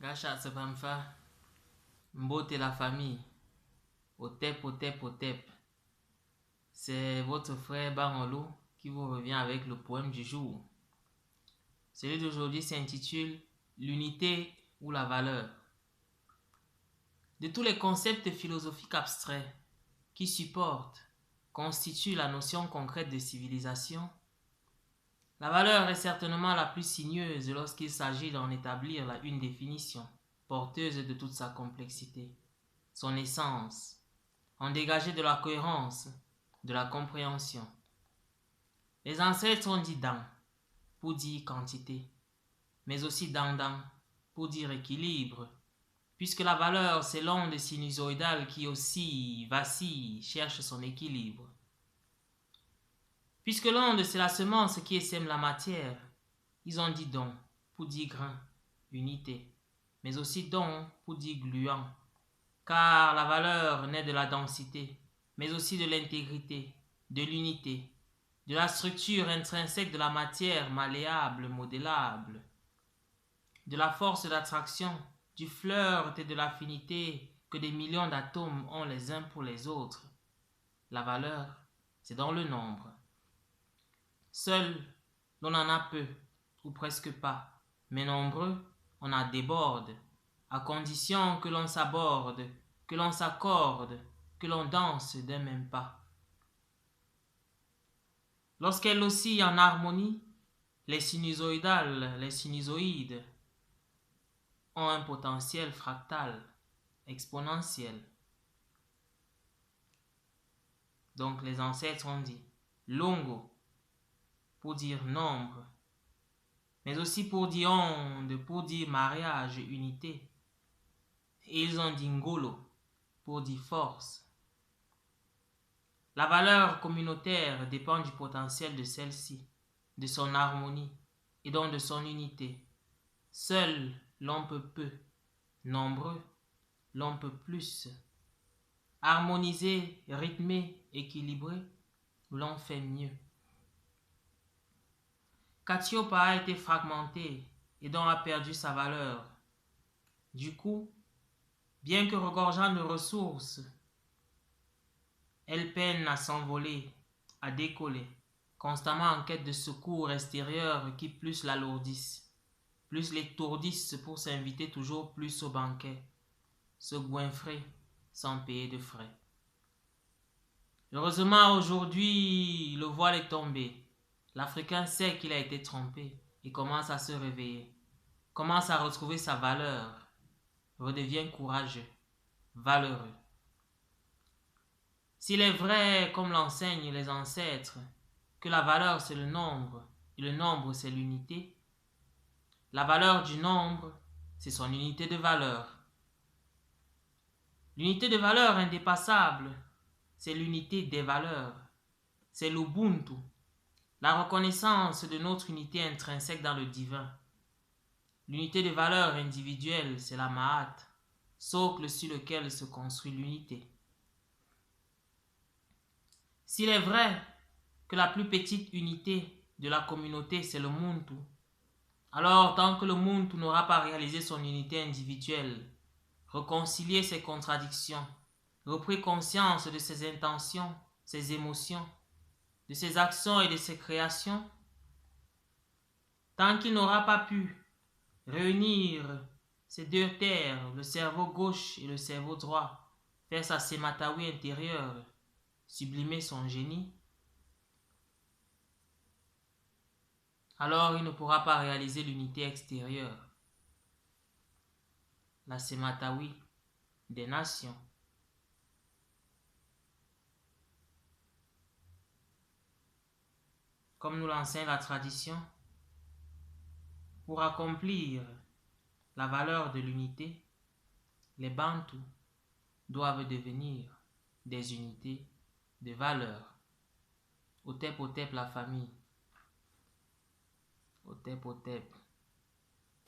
Gacha Tsepamfa, Mbote la famille, Otep, Otep, Otep. C'est votre frère Barolo qui vous revient avec le poème du jour. Celui d'aujourd'hui s'intitule L'unité ou la valeur. De tous les concepts philosophiques abstraits qui supportent, constituent la notion concrète de civilisation, la valeur est certainement la plus sinueuse lorsqu'il s'agit d'en établir une définition porteuse de toute sa complexité, son essence, en dégager de la cohérence, de la compréhension. Les ancêtres ont dit dan pour dire quantité, mais aussi dandan pour dire équilibre, puisque la valeur c'est l'onde sinusoïdale qui oscille, vacille, cherche son équilibre. Puisque l'onde c'est la semence qui essaime la matière, ils ont dit don pour dire grain, unité, mais aussi don pour dire gluant, car la valeur naît de la densité, mais aussi de l'intégrité, de l'unité, de la structure intrinsèque de la matière malléable, modélable, de la force d'attraction, du flirt et de l'affinité que des millions d'atomes ont les uns pour les autres. La valeur, c'est dans le nombre. Seul, l'on en a peu, ou presque pas, mais nombreux, on en déborde, à condition que l'on s'aborde, que l'on s'accorde, que l'on danse d'un même pas. Lorsqu'elle oscille en harmonie, les sinusoïdales, les sinusoïdes, ont un potentiel fractal, exponentiel. Donc les ancêtres ont dit longo pour dire nombre, mais aussi pour dire onde, pour dire mariage, unité. Et ils ont dit ngolo pour dire force. La valeur communautaire dépend du potentiel de celle-ci, de son harmonie et donc de son unité. Seul l'on peut peu, nombreux l'on peut plus. Harmonisé, rythmé, équilibré, l'on fait mieux. Katiopa a été fragmentée et donc a perdu sa valeur. Du coup, bien que regorgeant de ressources, elle peine à s'envoler, à décoller, constamment en quête de secours extérieurs qui plus l'alourdissent, plus l'étourdissent pour s'inviter toujours plus au banquet, se goinfrer sans payer de frais. Heureusement, aujourd'hui, le voile est tombé. L'Africain sait qu'il a été trompé et commence à se réveiller, commence à retrouver sa valeur, redevient courageux, valeureux. S'il est vrai, comme l'enseignent les ancêtres, que la valeur c'est le nombre et le nombre c'est l'unité, la valeur du nombre c'est son unité de valeur. L'unité de valeur indépassable, c'est l'unité des valeurs, c'est l'Ubuntu, la reconnaissance de notre unité intrinsèque dans le divin. L'unité de valeur individuelle, c'est la Mahat, socle sur lequel se construit l'unité. S'il est vrai que la plus petite unité de la communauté, c'est le Muntu, alors tant que le Muntu n'aura pas réalisé son unité individuelle, réconcilié ses contradictions, repris conscience de ses intentions, ses émotions, de ses actions et de ses créations, tant qu'il n'aura pas pu réunir ces deux terres, le cerveau gauche et le cerveau droit, faire sa sématawi intérieure, sublimer son génie, alors il ne pourra pas réaliser l'unité extérieure, la sématawi des nations. Comme nous l'enseigne la tradition, pour accomplir la valeur de l'unité, les Bantous doivent devenir des unités de valeur. Otep, Otep la famille. Otep, Otep.